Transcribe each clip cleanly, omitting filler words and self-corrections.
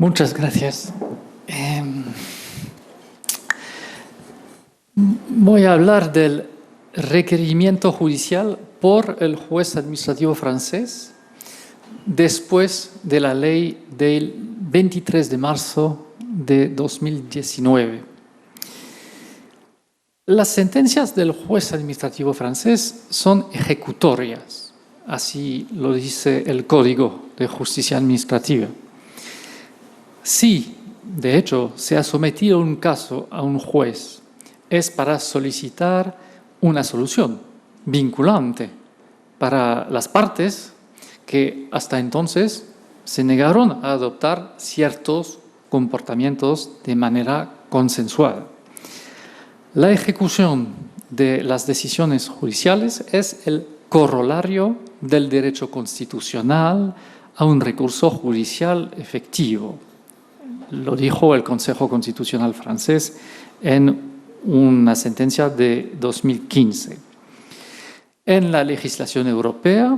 Muchas gracias. Voy a hablar del requerimiento judicial por el juez administrativo francés después de la ley del 23 de marzo de 2019. Las sentencias del juez administrativo francés son ejecutorias, así lo dice el Código de Justicia Administrativa. Si, de hecho, se ha sometido un caso a un juez, es para solicitar una solución vinculante para las partes que hasta entonces se negaron a adoptar ciertos comportamientos de manera consensuada. La ejecución de las decisiones judiciales es el corolario del derecho constitucional a un recurso judicial efectivo. Lo dijo el Consejo Constitucional francés en una sentencia de 2015. En la legislación europea,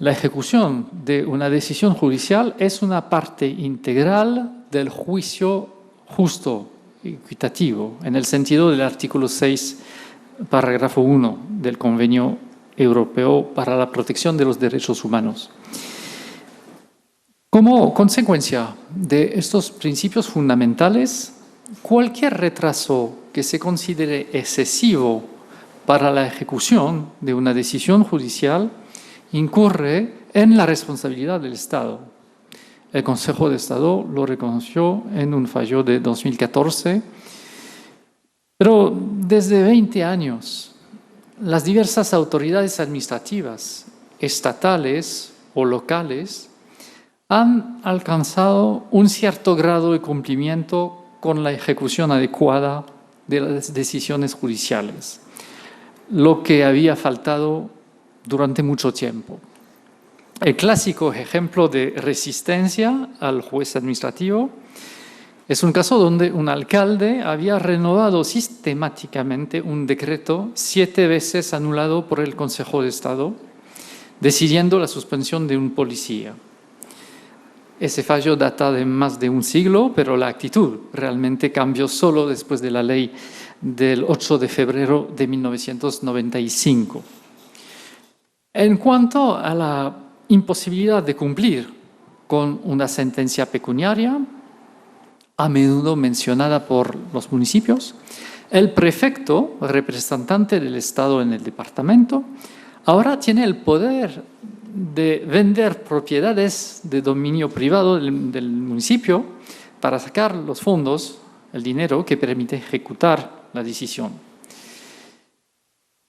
la ejecución de una decisión judicial es una parte integral del juicio justo, equitativo, en el sentido del artículo 6, párrafo 1 del Convenio Europeo para la Protección de los Derechos Humanos. Como consecuencia de estos principios fundamentales, cualquier retraso que se considere excesivo para la ejecución de una decisión judicial incurre en la responsabilidad del Estado. El Consejo de Estado lo reconoció en un fallo de 2014, pero desde 20 años las diversas autoridades administrativas, estatales o locales, han alcanzado un cierto grado de cumplimiento con la ejecución adecuada de las decisiones judiciales, lo que había faltado durante mucho tiempo. El clásico ejemplo de resistencia al juez administrativo es un caso donde un alcalde había renovado sistemáticamente un decreto 7 veces anulado por el Consejo de Estado, decidiendo la suspensión de un policía. Ese fallo data de más de un siglo, pero la actitud realmente cambió solo después de la ley del 8 de febrero de 1995. En cuanto a la imposibilidad de cumplir con una sentencia pecuniaria, a menudo mencionada por los municipios, el prefecto, representante del Estado en el departamento, ahora tiene el poder de vender propiedades de dominio privado del municipio para sacar los fondos, el dinero que permite ejecutar la decisión.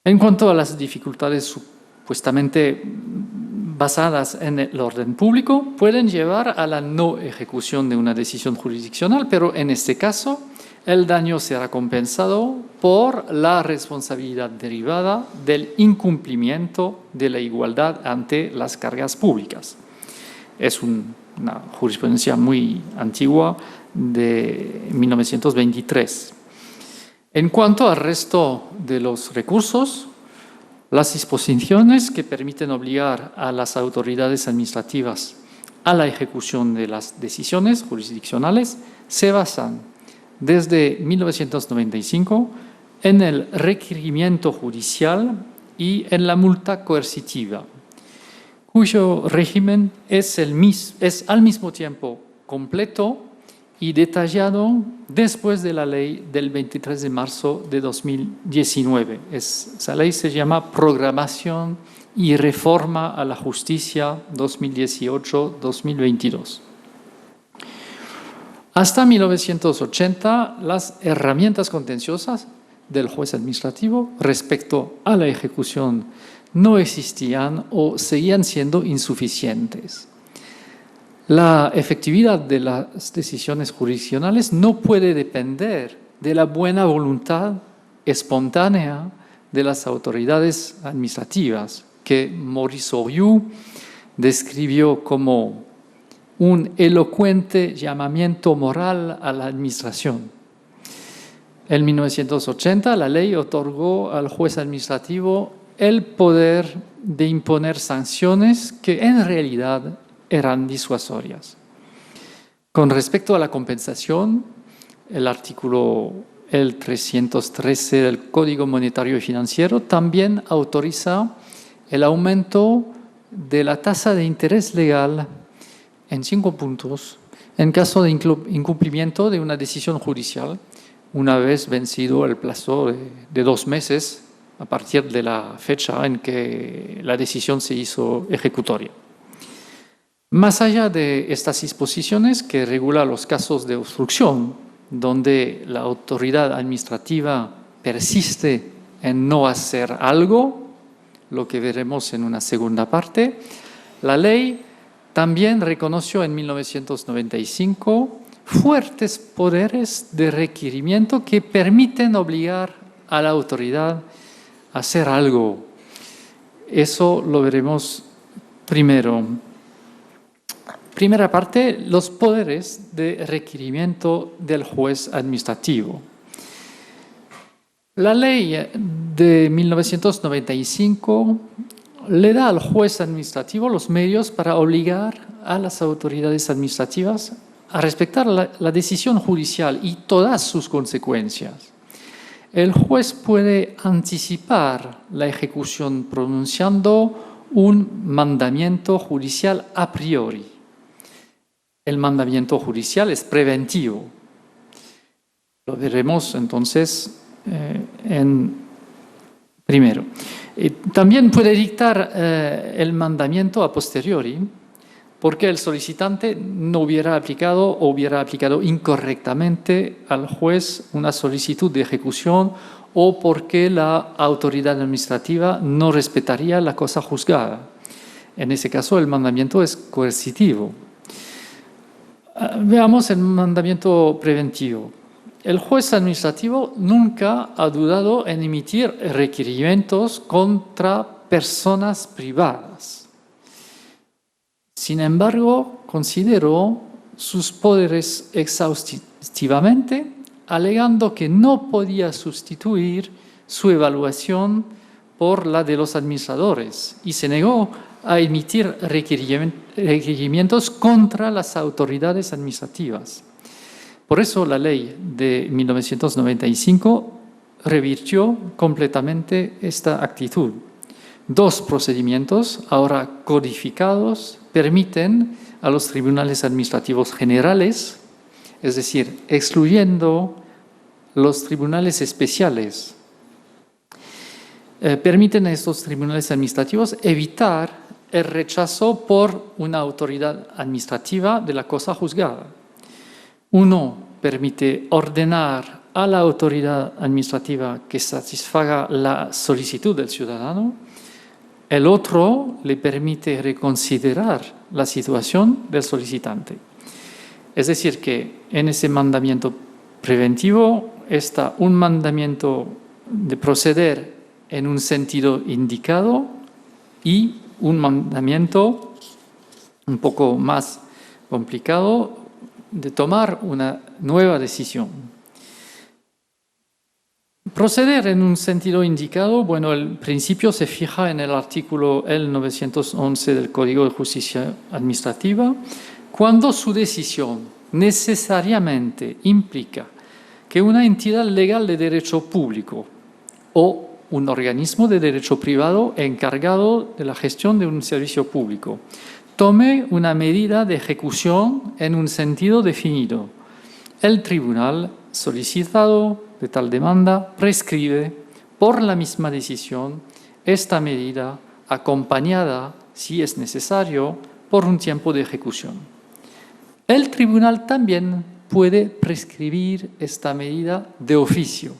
En cuanto a las dificultades supuestamente basadas en el orden público, pueden llevar a la no ejecución de una decisión jurisdiccional, pero en este caso el daño será compensado por la responsabilidad derivada del incumplimiento de la igualdad ante las cargas públicas. Es una jurisprudencia muy antigua de 1923. En cuanto al resto de los recursos, las disposiciones que permiten obligar a las autoridades administrativas a la ejecución de las decisiones jurisdiccionales se basan desde 1995 en el requerimiento judicial y en la multa coercitiva, cuyo régimen es al mismo tiempo completo y detallado después de la ley del 23 de marzo de 2019. Esa ley se llama Programación y Reforma a la Justicia 2018-2022. Hasta 1980, las herramientas contenciosas del juez administrativo respecto a la ejecución no existían o seguían siendo insuficientes. La efectividad de las decisiones jurisdiccionales no puede depender de la buena voluntad espontánea de las autoridades administrativas, que Maurice Oriou describió como un elocuente llamamiento moral a la administración. En 1980, la ley otorgó al juez administrativo el poder de imponer sanciones que en realidad eran disuasorias. Con respecto a la compensación, el artículo el 313 del Código Monetario y Financiero también autoriza el aumento de la tasa de interés legal en 5 puntos en caso de incumplimiento de una decisión judicial, una vez vencido el plazo de 2 meses a partir de la fecha en que la decisión se hizo ejecutoria. Más allá de estas disposiciones que regulan los casos de obstrucción, donde la autoridad administrativa persiste en no hacer algo, lo que veremos en una segunda parte, la ley también reconoció en 1995 fuertes poderes de requerimiento que permiten obligar a la autoridad a hacer algo. Eso lo veremos primero. Primera parte, los poderes de requerimiento del juez administrativo. La ley de 1995 le da al juez administrativo los medios para obligar a las autoridades administrativas a respetar la decisión judicial y todas sus consecuencias. El juez puede anticipar la ejecución pronunciando un mandamiento judicial a priori. El mandamiento judicial es preventivo. Lo veremos entonces primero. También puede dictar el mandamiento a posteriori porque el solicitante no hubiera aplicado o hubiera aplicado incorrectamente al juez una solicitud de ejecución o porque la autoridad administrativa no respetaría la cosa juzgada. En ese caso, el mandamiento es coercitivo. Veamos el mandamiento preventivo. El juez administrativo nunca ha dudado en emitir requerimientos contra personas privadas. Sin embargo, consideró sus poderes exhaustivamente, alegando que no podía sustituir su evaluación por la de los administradores y se negó a emitir requerimientos contra las autoridades administrativas. Por eso la ley de 1995 revirtió completamente esta actitud. 2 procedimientos, ahora codificados, permiten a los tribunales administrativos generales, es decir, excluyendo los tribunales especiales, permiten a estos tribunales administrativos evitar el rechazo por una autoridad administrativa de la cosa juzgada. Uno permite ordenar a la autoridad administrativa que satisfaga la solicitud del ciudadano. El otro le permite reconsiderar la situación del solicitante. Es decir, que en ese mandamiento preventivo está un mandamiento de proceder en un sentido indicado y un mandamiento un poco más complicado de tomar una nueva decisión. Proceder en un sentido indicado, bueno, el principio se fija en el artículo L911 del Código de Justicia Administrativa, cuando su decisión necesariamente implica que una entidad legal de derecho público o un organismo de derecho privado encargado de la gestión de un servicio público tome una medida de ejecución en un sentido definido. El tribunal solicitado de tal demanda prescribe por la misma decisión esta medida acompañada, si es necesario, por un tiempo de ejecución. El tribunal también puede prescribir esta medida de oficio.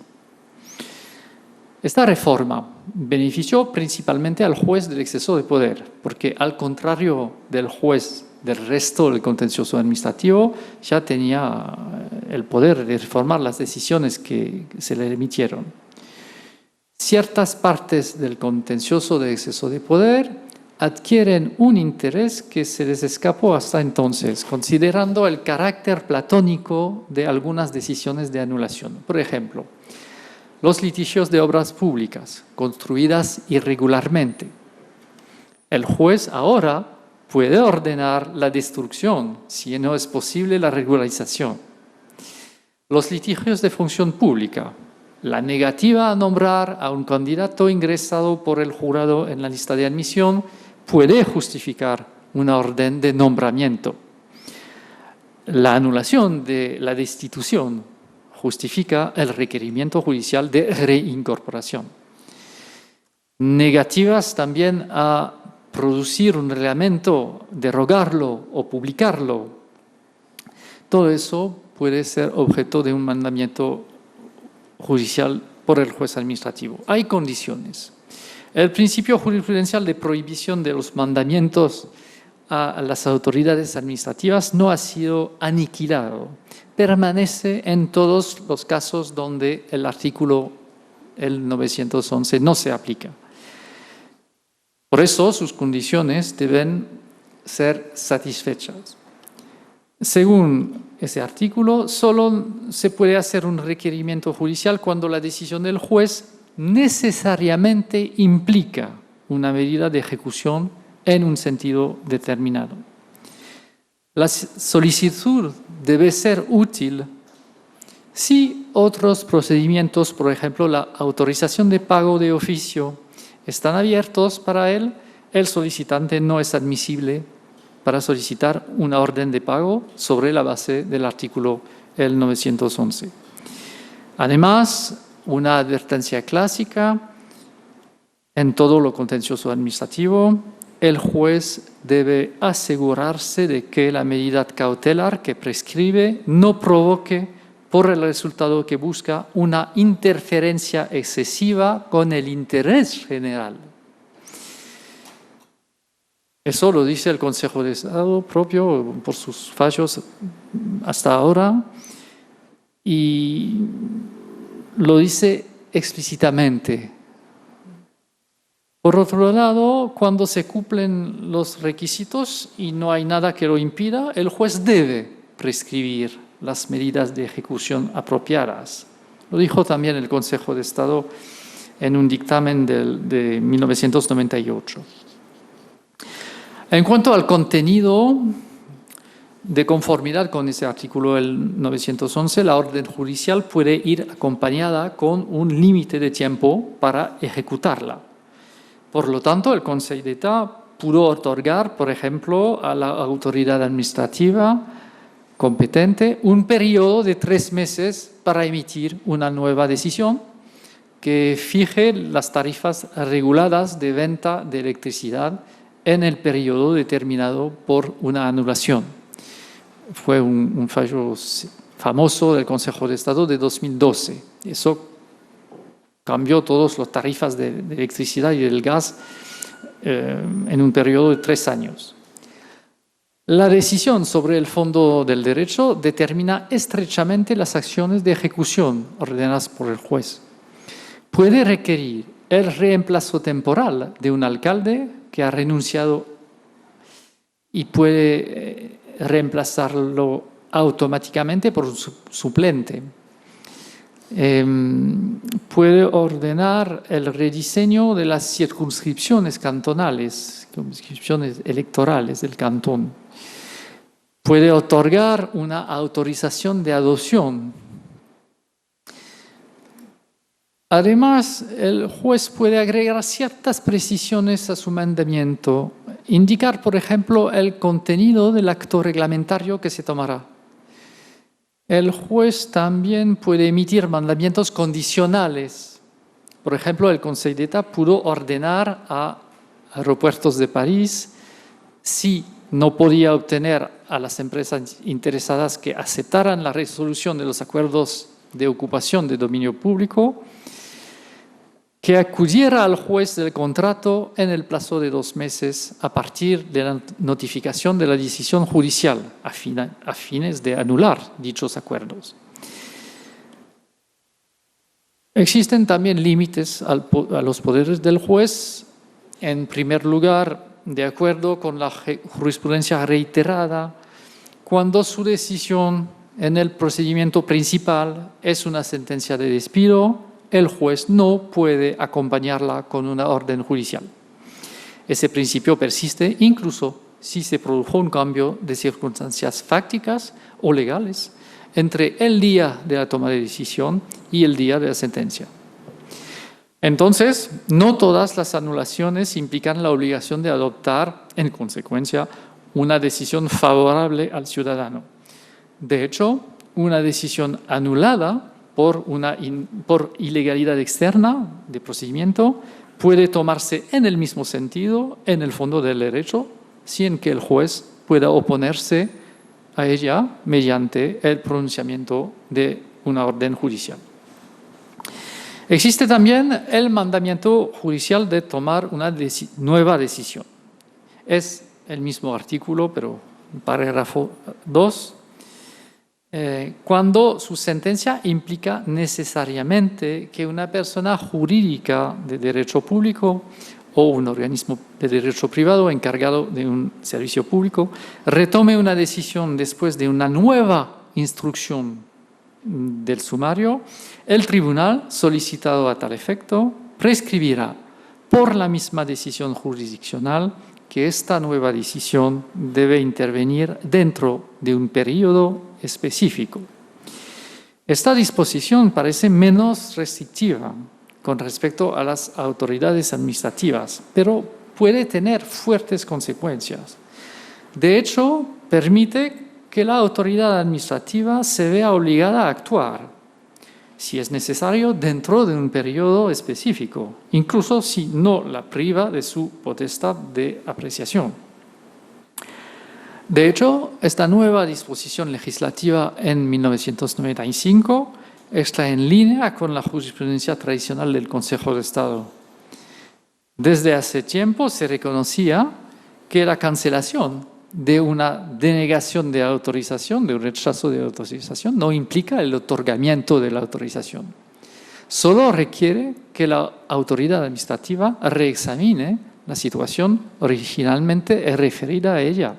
Esta reforma benefició principalmente al juez del exceso de poder, porque al contrario del juez del resto del contencioso administrativo, ya tenía el poder de reformar las decisiones que se le emitieron. Ciertas partes del contencioso de exceso de poder adquieren un interés que se les escapó hasta entonces, considerando el carácter platónico de algunas decisiones de anulación. Por ejemplo, los litigios de obras públicas construidas irregularmente. El juez ahora puede ordenar la destrucción si no es posible la regularización. Los litigios de función pública. La negativa a nombrar a un candidato ingresado por el jurado en la lista de admisión puede justificar una orden de nombramiento. La anulación de la destitución justifica el requerimiento judicial de reincorporación. Negativas también a producir un reglamento, derogarlo o publicarlo. Todo eso puede ser objeto de un mandamiento judicial por el juez administrativo. Hay condiciones. El principio jurisprudencial de prohibición de los mandamientos a las autoridades administrativas no ha sido aniquilado. Permanece en todos los casos donde el artículo 911 no se aplica. Por eso sus condiciones deben ser satisfechas. Según ese artículo, solo se puede hacer un requerimiento judicial cuando la decisión del juez necesariamente implica una medida de ejecución en un sentido determinado. La solicitud debe ser útil si otros procedimientos, por ejemplo, la autorización de pago de oficio, están abiertos para él, el solicitante no es admisible para solicitar una orden de pago sobre la base del artículo 911. Además, una advertencia clásica en todo lo contencioso administrativo, el juez debe asegurarse de que la medida cautelar que prescribe no provoque por el resultado que busca una interferencia excesiva con el interés general. Eso lo dice el Consejo de Estado propio por sus fallos hasta ahora y lo dice explícitamente. Por otro lado, cuando se cumplen los requisitos y no hay nada que lo impida, el juez debe prescribir las medidas de ejecución apropiadas. Lo dijo también el Consejo de Estado en un dictamen de 1998. En cuanto al contenido, de conformidad con ese artículo 911, la orden judicial puede ir acompañada con un límite de tiempo para ejecutarla. Por lo tanto, el Consejo d'État pudo otorgar, por ejemplo, a la autoridad administrativa competente un periodo de 3 meses para emitir una nueva decisión que fije las tarifas reguladas de venta de electricidad en el periodo determinado por una anulación. Fue un fallo famoso del Consejo de Estado de 2012. Eso cambió todas las tarifas de electricidad y del gas en un periodo de 3 años. La decisión sobre el fondo del derecho determina estrechamente las acciones de ejecución ordenadas por el juez. Puede requerir el reemplazo temporal de un alcalde que ha renunciado y puede reemplazarlo automáticamente por un suplente. Puede ordenar el rediseño de las circunscripciones cantonales, circunscripciones electorales del cantón. Puede otorgar una autorización de adopción. Además, el juez puede agregar ciertas precisiones a su mandamiento, indicar, por ejemplo, el contenido del acto reglamentario que se tomará. El juez también puede emitir mandamientos condicionales. Por ejemplo, el Consejo d'État pudo ordenar a Aeropuertos de París, si no podía obtener a las empresas interesadas que aceptaran la resolución de los acuerdos de ocupación de dominio público, que acudiera al juez del contrato en el plazo de 2 meses a partir de la notificación de la decisión judicial a fines de anular dichos acuerdos. Existen también límites a los poderes del juez. En primer lugar, de acuerdo con la jurisprudencia reiterada, cuando su decisión en el procedimiento principal es una sentencia de despido, el juez no puede acompañarla con una orden judicial. Ese principio persiste incluso si se produjo un cambio de circunstancias fácticas o legales entre el día de la toma de decisión y el día de la sentencia. Entonces, no todas las anulaciones implican la obligación de adoptar, en consecuencia, una decisión favorable al ciudadano. De hecho, una decisión anulada por ilegalidad externa de procedimiento puede tomarse en el mismo sentido, en el fondo del derecho, sin que el juez pueda oponerse a ella mediante el pronunciamiento de una orden judicial. Existe también el mandamiento judicial de tomar una nueva decisión. Es el mismo artículo, pero en párrafo 2, cuando su sentencia implica necesariamente que una persona jurídica de derecho público o un organismo de derecho privado encargado de un servicio público retome una decisión después de una nueva instrucción del sumario, el tribunal, solicitado a tal efecto, prescribirá por la misma decisión jurisdiccional que esta nueva decisión debe intervenir dentro de un periodo específico. Esta disposición parece menos restrictiva con respecto a las autoridades administrativas, pero puede tener fuertes consecuencias. De hecho, permite que la autoridad administrativa se vea obligada a actuar, si es necesario, dentro de un periodo específico, incluso si no la priva de su potestad de apreciación. De hecho, esta nueva disposición legislativa en 1995 está en línea con la jurisprudencia tradicional del Consejo de Estado. Desde hace tiempo se reconocía que la cancelación de una denegación de autorización, de un rechazo de autorización, no implica el otorgamiento de la autorización. Solo requiere que la autoridad administrativa reexamine la situación originalmente referida a ella.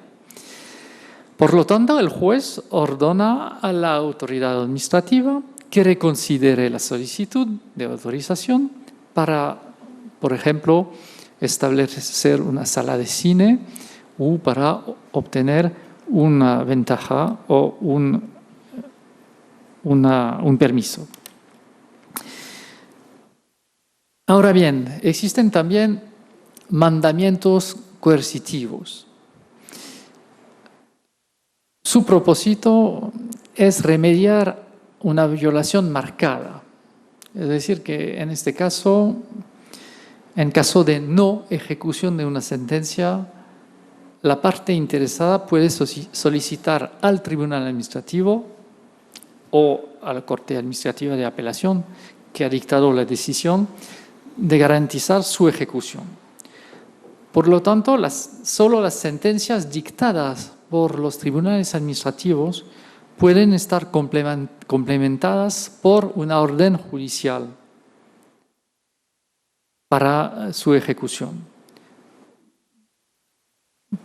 Por lo tanto, el juez ordena a la autoridad administrativa que reconsidere la solicitud de autorización para, por ejemplo, establecer una sala de cine o para obtener una ventaja o un permiso. Ahora bien, existen también mandamientos coercitivos. Su propósito es remediar una violación marcada. Es decir, que en este caso, en caso de no ejecución de una sentencia, la parte interesada puede solicitar al tribunal administrativo o a la Corte Administrativa de Apelación que ha dictado la decisión de garantizar su ejecución. Por lo tanto, solo las sentencias dictadas por los tribunales administrativos pueden estar complementadas por una orden judicial para su ejecución.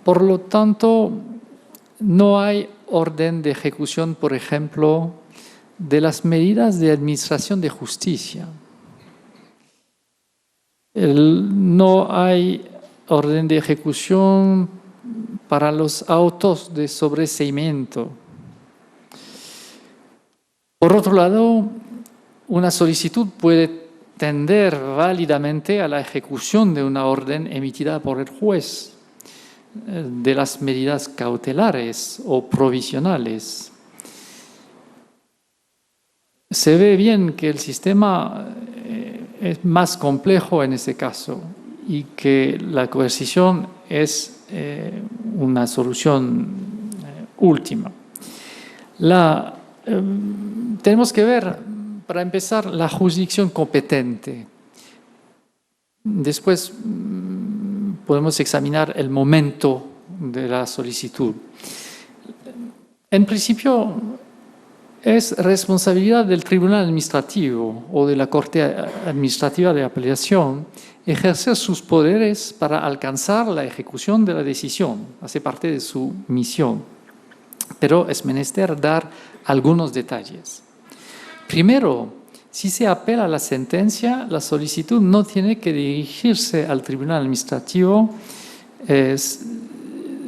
Por lo tanto, no hay orden de ejecución, por ejemplo, de las medidas de administración de justicia. No hay orden de ejecución para los autos de sobreseimiento. Por otro lado, una solicitud puede tender válidamente a la ejecución de una orden emitida por el juez de las medidas cautelares o provisionales. Se ve bien que el sistema es más complejo en ese caso y que la coercición es una solución última. Tenemos que ver, para empezar, la jurisdicción competente. Después podemos examinar el momento de la solicitud. En principio, es responsabilidad del Tribunal Administrativo o de la Corte Administrativa de Apelación ejercer sus poderes para alcanzar la ejecución de la decisión. Hace parte de su misión. Pero es menester dar algunos detalles. Primero, si se apela a la sentencia, la solicitud no tiene que dirigirse al Tribunal Administrativo,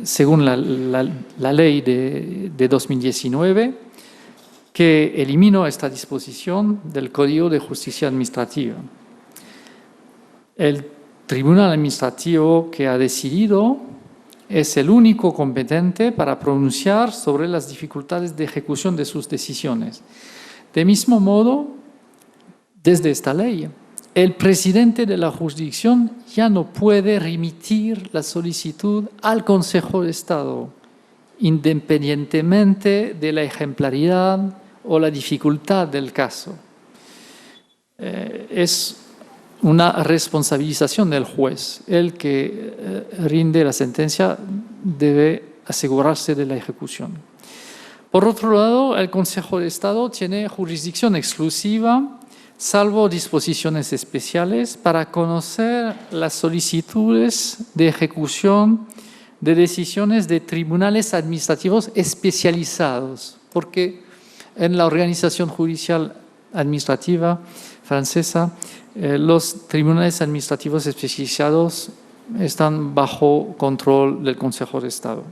según la ley de 2019, que eliminó esta disposición del Código de Justicia Administrativa. El Tribunal Administrativo que ha decidido es el único competente para pronunciar sobre las dificultades de ejecución de sus decisiones. De mismo modo, desde esta ley, el presidente de la jurisdicción ya no puede remitir la solicitud al Consejo de Estado, independientemente de la ejemplaridad o la dificultad del caso. Es una responsabilización del juez. El que rinde la sentencia debe asegurarse de la ejecución. Por otro lado, el Consejo de Estado tiene jurisdicción exclusiva, salvo disposiciones especiales, para conocer las solicitudes de ejecución de decisiones de tribunales administrativos especializados, porque en la organización judicial administrativa francesa, los tribunales administrativos especializados están bajo control del Consejo de Estado.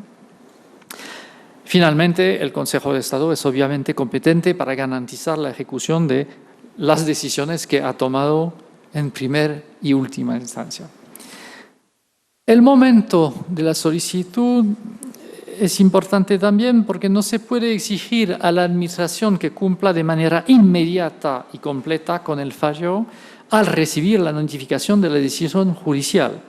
Finalmente, el Consejo de Estado es obviamente competente para garantizar la ejecución de las decisiones que ha tomado en primera y última instancia. El momento de la solicitud es importante también porque no se puede exigir a la Administración que cumpla de manera inmediata y completa con el fallo al recibir la notificación de la decisión judicial.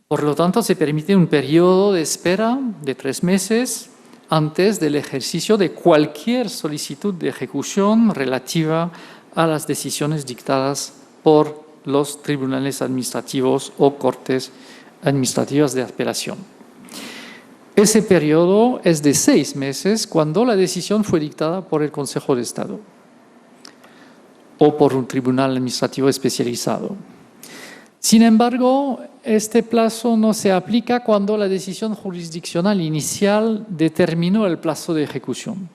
Por lo tanto, se permite un periodo de espera de 3 meses antes del ejercicio de cualquier solicitud de ejecución relativa a las decisiones dictadas por los tribunales administrativos o cortes administrativas de apelación. Ese periodo es de 6 meses cuando la decisión fue dictada por el Consejo de Estado o por un tribunal administrativo especializado. Sin embargo, este plazo no se aplica cuando la decisión jurisdiccional inicial determinó el plazo de ejecución.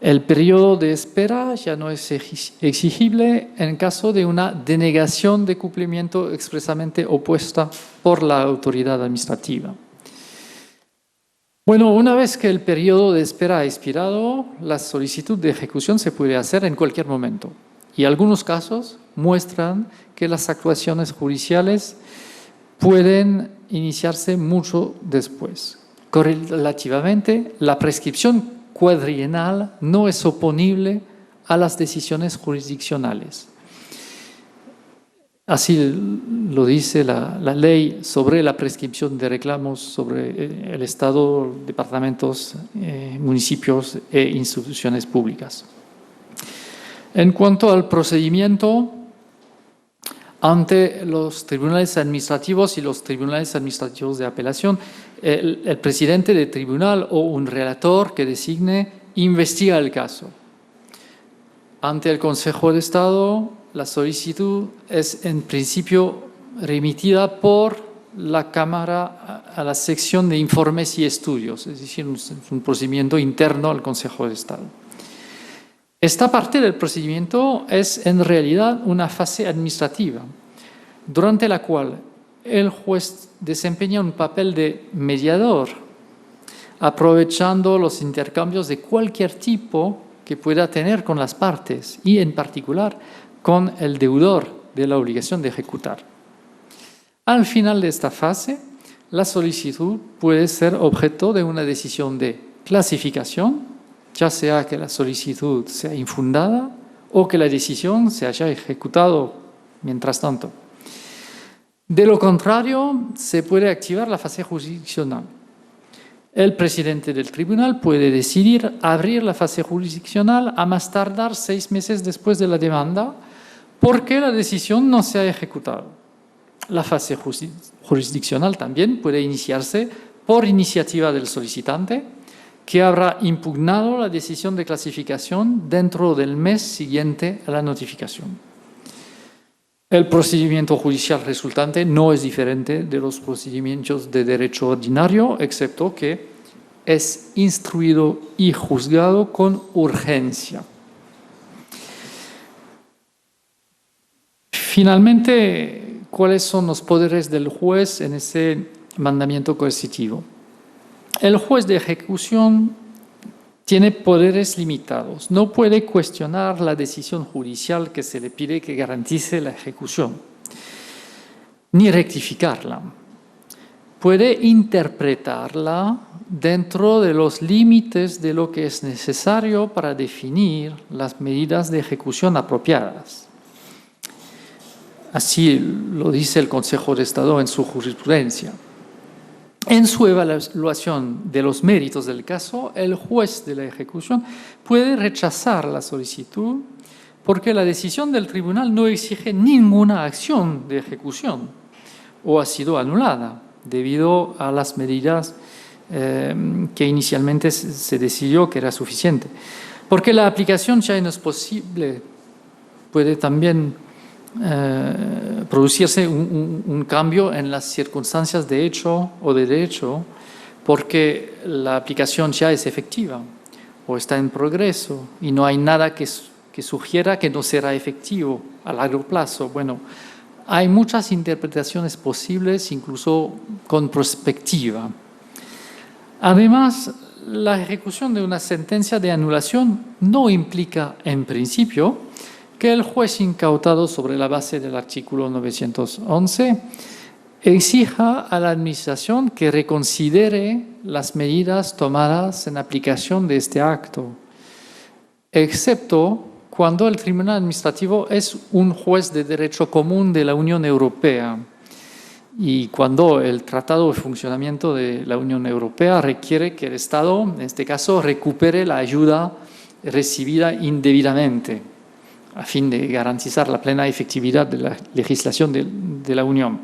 El periodo de espera ya no es exigible en caso de una denegación de cumplimiento expresamente opuesta por la autoridad administrativa. Bueno, una vez que el periodo de espera ha expirado, la solicitud de ejecución se puede hacer en cualquier momento. Y algunos casos muestran que las actuaciones judiciales pueden iniciarse mucho después. Correlativamente, la prescripción cuadrienal no es oponible a las decisiones jurisdiccionales. Así lo dice la ley sobre la prescripción de reclamos sobre el Estado, departamentos, municipios e instituciones públicas. En cuanto al procedimiento ante los tribunales administrativos y los tribunales administrativos de apelación, el presidente del tribunal o un relator que designe investiga el caso. Ante el Consejo de Estado, la solicitud es en principio remitida por la Cámara a la sección de informes y estudios, es decir, es un procedimiento interno al Consejo de Estado. Esta parte del procedimiento es en realidad una fase administrativa, durante la cual el juez desempeña un papel de mediador, aprovechando los intercambios de cualquier tipo que pueda tener con las partes y, en particular, con el deudor de la obligación de ejecutar. Al final de esta fase, la solicitud puede ser objeto de una decisión de clasificación, ya sea que la solicitud sea infundada o que la decisión se haya ejecutado mientras tanto. De lo contrario, se puede activar la fase jurisdiccional. El presidente del tribunal puede decidir abrir la fase jurisdiccional a más tardar 6 meses después de la demanda porque la decisión no se ha ejecutado. La fase jurisdiccional también puede iniciarse por iniciativa del solicitante, que habrá impugnado la decisión de clasificación dentro del mes siguiente a la notificación. El procedimiento judicial resultante no es diferente de los procedimientos de derecho ordinario, excepto que es instruido y juzgado con urgencia. Finalmente, ¿cuáles son los poderes del juez en ese mandamiento coercitivo. El juez de ejecución tiene poderes limitados. No puede cuestionar la decisión judicial que se le pide que garantice la ejecución, ni rectificarla. Puede interpretarla dentro de los límites de lo que es necesario para definir las medidas de ejecución apropiadas. Así lo dice el Consejo de Estado en su jurisprudencia. En su evaluación de los méritos del caso, el juez de la ejecución puede rechazar la solicitud porque la decisión del tribunal no exige ninguna acción de ejecución o ha sido anulada debido a las medidas que inicialmente se decidió que era suficiente. Porque la aplicación ya no es posible, puede también producirse un cambio en las circunstancias de hecho o de derecho, porque la aplicación ya es efectiva o está en progreso y no hay nada que sugiera que no será efectivo a largo plazo. Bueno, hay muchas interpretaciones posibles, incluso con perspectiva. Además, la ejecución de una sentencia de anulación no implica, en principio, que el juez incautado sobre la base del artículo 911 exija a la Administración que reconsidere las medidas tomadas en aplicación de este acto, excepto cuando el Tribunal Administrativo es un juez de derecho común de la Unión Europea y cuando el Tratado de Funcionamiento de la Unión Europea requiere que el Estado, en este caso, recupere la ayuda recibida indebidamente, a fin de garantizar la plena efectividad de la legislación de la Unión.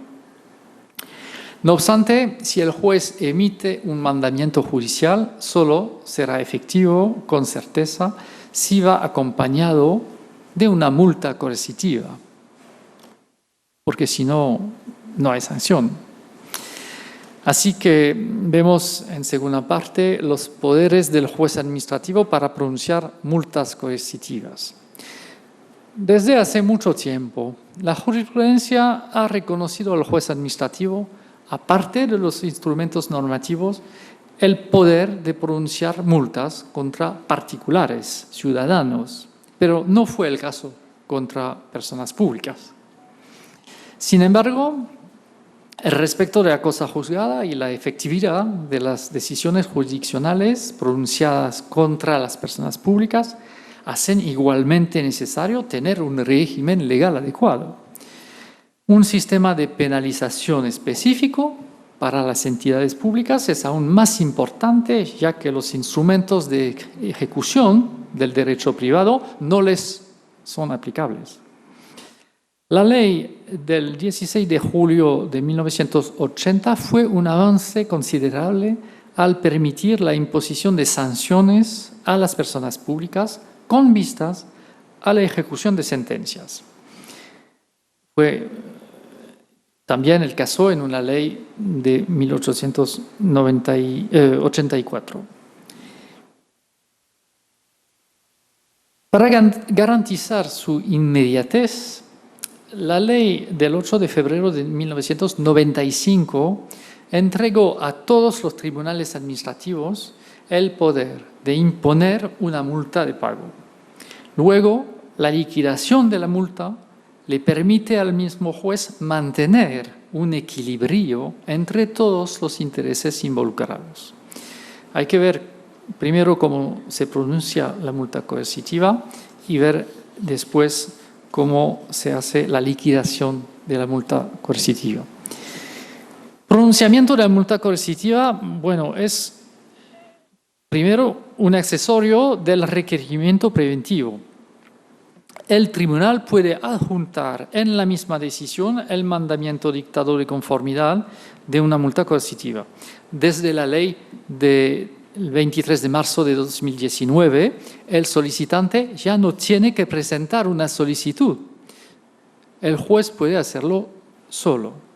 No obstante, si el juez emite un mandamiento judicial, solo será efectivo, con certeza, si va acompañado de una multa coercitiva, porque si no, no hay sanción. Así que vemos en segunda parte los poderes del juez administrativo para pronunciar multas coercitivas. Desde hace mucho tiempo, la jurisprudencia ha reconocido al juez administrativo, aparte de los instrumentos normativos, el poder de pronunciar multas contra particulares, ciudadanos, pero no fue el caso contra personas públicas. Sin embargo, el respecto de la cosa juzgada y la efectividad de las decisiones jurisdiccionales pronunciadas contra las personas públicas hacen igualmente necesario tener un régimen legal adecuado, un sistema de penalización específico para las entidades públicas es aún más importante, ya que los instrumentos de ejecución del derecho privado no les son aplicables. La ley del 16 de julio de 1980 fue un avance considerable al permitir la imposición de sanciones a las personas públicas con vistas a la ejecución de sentencias. Fue también el caso en una ley de 1884. Para garantizar su inmediatez, la ley del 8 de febrero de 1995 entregó a todos los tribunales administrativos el poder de imponer una multa de pago. Luego, la liquidación de la multa le permite al mismo juez mantener un equilibrio entre todos los intereses involucrados. Hay que ver primero cómo se pronuncia la multa coercitiva y ver después cómo se hace la liquidación de la multa coercitiva. Pronunciamiento de la multa coercitiva, bueno, es primero un accesorio del requerimiento preventivo. El tribunal puede adjuntar en la misma decisión el mandamiento dictado de conformidad de una multa coercitiva. Desde la ley del 23 de marzo de 2019, el solicitante ya no tiene que presentar una solicitud. El juez puede hacerlo solo.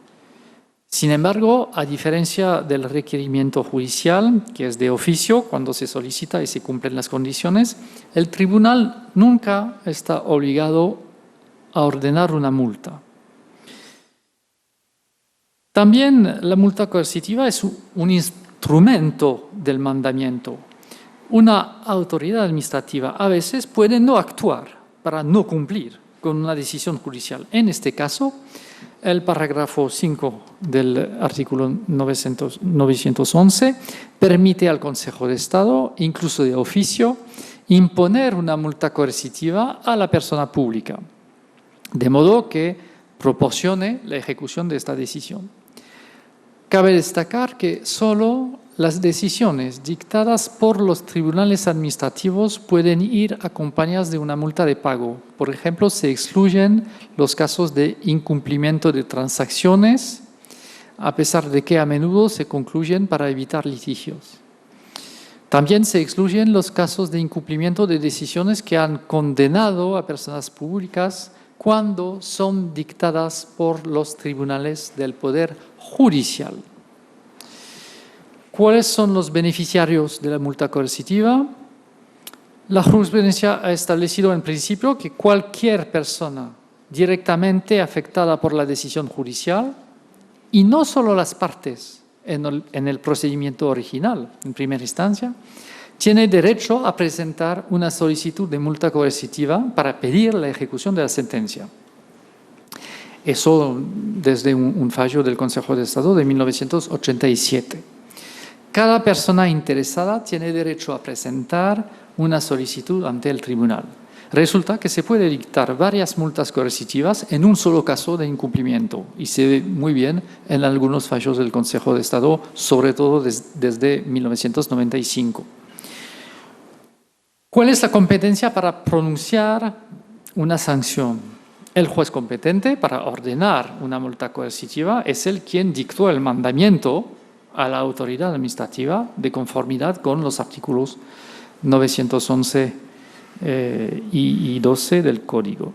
Sin embargo, a diferencia del requerimiento judicial, que es de oficio cuando se solicita y se cumplen las condiciones, el tribunal nunca está obligado a ordenar una multa. También la multa coercitiva es un instrumento del mandamiento. Una autoridad administrativa a veces puede no actuar para no cumplir con una decisión judicial. En este caso, el parágrafo 5 del artículo 911 permite al Consejo de Estado, incluso de oficio, imponer una multa coercitiva a la persona pública, de modo que proporcione la ejecución de esta decisión. Cabe destacar que solo las decisiones dictadas por los tribunales administrativos pueden ir acompañadas de una multa de pago. Por ejemplo, se excluyen los casos de incumplimiento de transacciones, a pesar de que a menudo se concluyen para evitar litigios. También se excluyen los casos de incumplimiento de decisiones que han condenado a personas públicas cuando son dictadas por los tribunales del Poder Judicial. ¿Cuáles son los beneficiarios de la multa coercitiva? La jurisprudencia ha establecido en principio que cualquier persona directamente afectada por la decisión judicial, y no solo las partes en el procedimiento original, en primera instancia, tiene derecho a presentar una solicitud de multa coercitiva para pedir la ejecución de la sentencia. Eso desde un fallo del Consejo de Estado de 1987. Cada persona interesada tiene derecho a presentar una solicitud ante el tribunal. Resulta que se puede dictar varias multas coercitivas en un solo caso de incumplimiento, y se ve muy bien en algunos fallos del Consejo de Estado, sobre todo desde 1995. ¿Cuál es la competencia para pronunciar una sanción? El juez competente para ordenar una multa coercitiva es el quien dictó el mandamiento a la autoridad administrativa de conformidad con los artículos 911 y 12 del Código.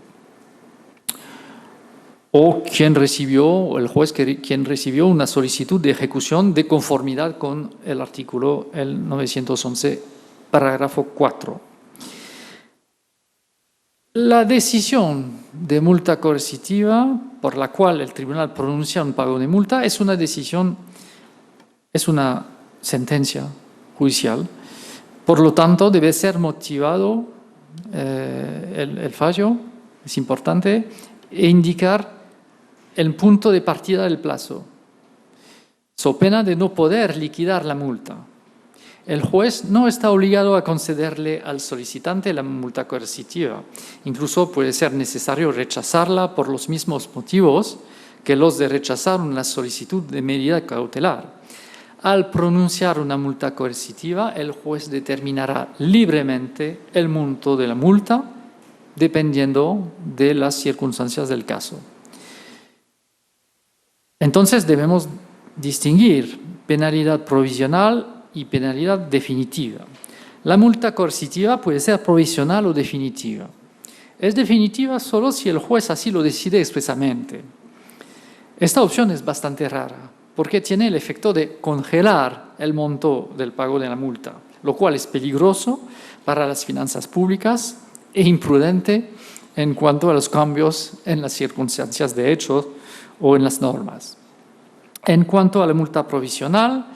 O el juez quien recibió una solicitud de ejecución de conformidad con el artículo 911, parágrafo 4. La decisión de multa coercitiva por la cual el tribunal pronuncia un pago de multa es una sentencia judicial. Por lo tanto, debe ser motivado el fallo, es importante, e indicar el punto de partida del plazo, so pena de no poder liquidar la multa. El juez no está obligado a concederle al solicitante la multa coercitiva. Incluso puede ser necesario rechazarla por los mismos motivos que los de rechazar una solicitud de medida cautelar. Al pronunciar una multa coercitiva, el juez determinará libremente el monto de la multa, dependiendo de las circunstancias del caso. Entonces debemos distinguir penalidad provisional y penalidad definitiva. La multa coercitiva puede ser provisional o definitiva. Es definitiva solo si el juez así lo decide expresamente. Esta opción es bastante rara, porque tiene el efecto de congelar el monto del pago de la multa, lo cual es peligroso para las finanzas públicas e imprudente en cuanto a los cambios en las circunstancias de hecho o en las normas. En cuanto a la multa provisional,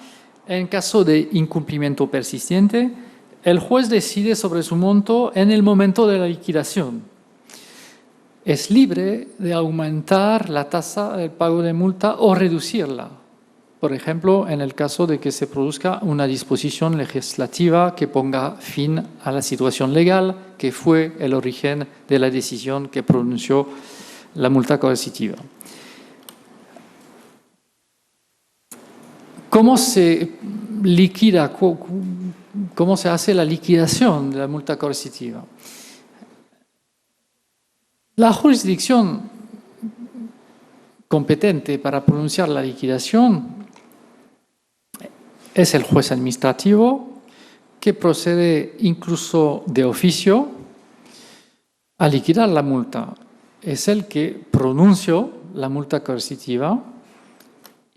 en caso de incumplimiento persistente, el juez decide sobre su monto en el momento de la liquidación. Es libre de aumentar la tasa del pago de multa o reducirla. Por ejemplo, en el caso de que se produzca una disposición legislativa que ponga fin a la situación legal que fue el origen de la decisión que pronunció la multa coercitiva. ¿Cómo se liquida? ¿Cómo se hace la liquidación de la multa coercitiva? La jurisdicción competente para pronunciar la liquidación es el juez administrativo, que procede incluso de oficio a liquidar la multa. Es el que pronunció la multa coercitiva,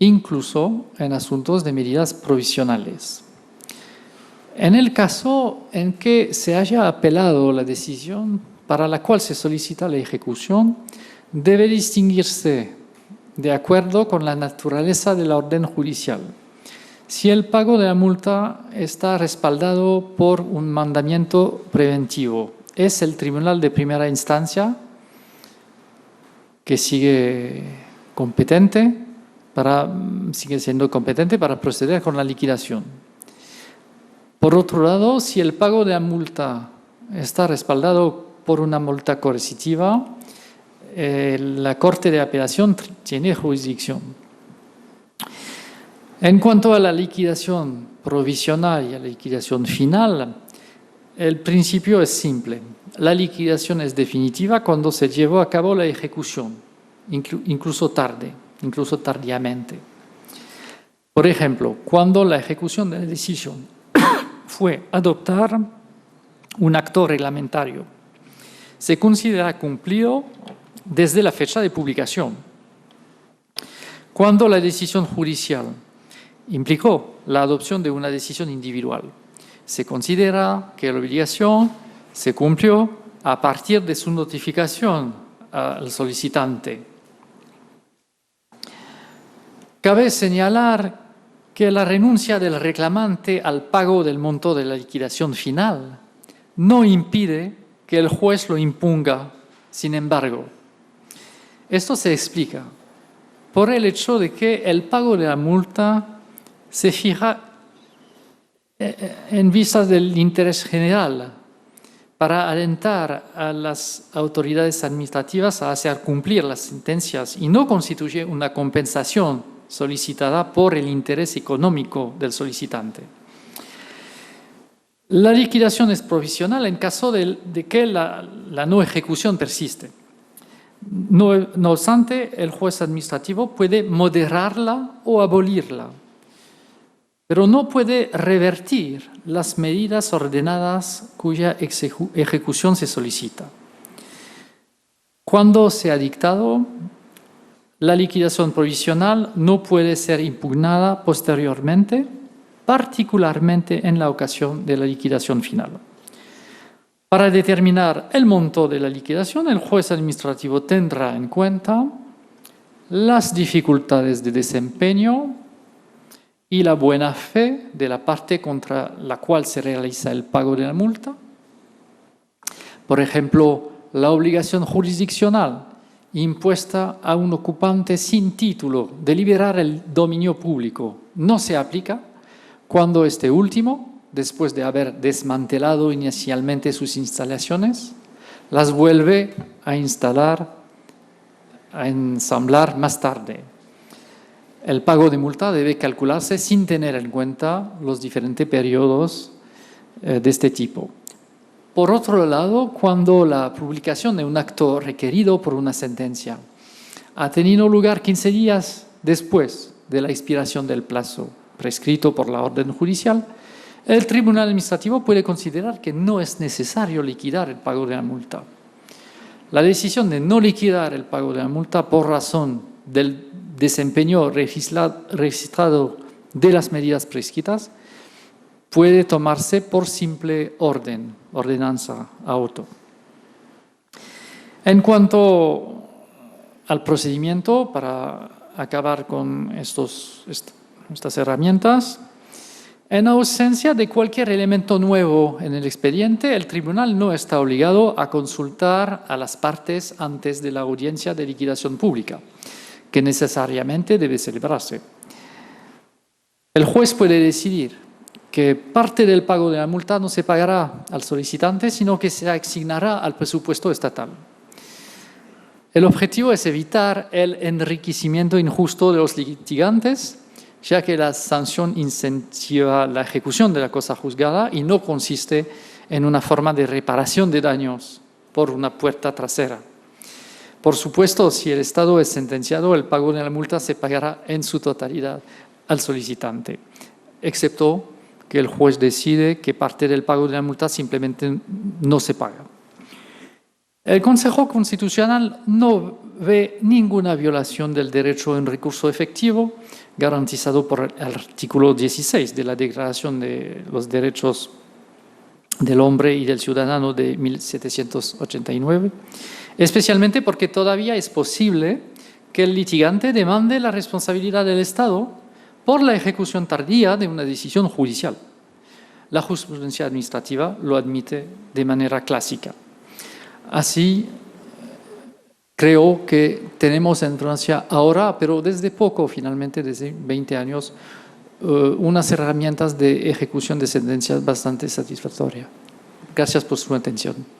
incluso en asuntos de medidas provisionales. En el caso en que se haya apelado la decisión para la cual se solicita la ejecución, debe distinguirse de acuerdo con la naturaleza de la orden judicial. Si el pago de la multa está respaldado por un mandamiento preventivo, es el tribunal de primera instancia que sigue siendo competente para proceder con la liquidación. Por otro lado, si el pago de la multa está respaldado por una multa coercitiva, la Corte de Apelación tiene jurisdicción. En cuanto a la liquidación provisional y a la liquidación final, el principio es simple. La liquidación es definitiva cuando se llevó a cabo la ejecución, incluso tardíamente. Por ejemplo, cuando la ejecución de la decisión fue adoptar un acto reglamentario, se considera cumplido desde la fecha de publicación. Cuando la decisión judicial implicó la adopción de una decisión individual, se considera que la obligación se cumplió a partir de su notificación al solicitante. Cabe señalar que la renuncia del reclamante al pago del monto de la liquidación final no impide que el juez lo imponga, sin embargo. Esto se explica por el hecho de que el pago de la multa se fija en vistas del interés general para alentar a las autoridades administrativas a hacer cumplir las sentencias y no constituye una compensación solicitada por el interés económico del solicitante. La liquidación es provisional en caso de que la no ejecución persiste. No obstante, el juez administrativo puede moderarla o abolirla, pero no puede revertir las medidas ordenadas cuya ejecución se solicita. Cuando se ha dictado, la liquidación provisional no puede ser impugnada posteriormente, particularmente en la ocasión de la liquidación final. Para determinar el monto de la liquidación, el juez administrativo tendrá en cuenta las dificultades de desempeño y la buena fe de la parte contra la cual se realiza el pago de la multa. Por ejemplo, la obligación jurisdiccional impuesta a un ocupante sin título de liberar el dominio público no se aplica cuando este último, después de haber desmantelado inicialmente sus instalaciones, las vuelve a ensamblar más tarde. El pago de multa debe calcularse sin tener en cuenta los diferentes periodos de este tipo. Por otro lado, cuando la publicación de un acto requerido por una sentencia ha tenido lugar 15 días después de la expiración del plazo prescrito por la orden judicial, el tribunal administrativo puede considerar que no es necesario liquidar el pago de la multa. La decisión de no liquidar el pago de la multa por razón del desempeño registrado de las medidas prescritas puede tomarse por simple ordenanza auto. En cuanto al procedimiento, para acabar con estas herramientas, en ausencia de cualquier elemento nuevo en el expediente, el tribunal no está obligado a consultar a las partes antes de la audiencia de liquidación pública, que necesariamente debe celebrarse. El juez puede decidir que parte del pago de la multa no se pagará al solicitante, sino que se asignará al presupuesto estatal. El objetivo es evitar el enriquecimiento injusto de los litigantes, ya que la sanción incentiva la ejecución de la cosa juzgada y no consiste en una forma de reparación de daños por una puerta trasera. Por supuesto, si el Estado es sentenciado, el pago de la multa se pagará en su totalidad al solicitante, excepto que el juez decide que parte del pago de la multa simplemente no se paga. El Consejo Constitucional no ve ninguna violación del derecho en recurso efectivo garantizado por el artículo 16 de la Declaración de los Derechos del Hombre y del Ciudadano de 1789, especialmente porque todavía es posible que el litigante demande la responsabilidad del Estado por la ejecución tardía de una decisión judicial. La jurisprudencia administrativa lo admite de manera clásica. Así, creo que tenemos en Francia ahora, pero desde poco, finalmente desde 20 años, unas herramientas de ejecución de sentencias bastante satisfactorias. Gracias por su atención.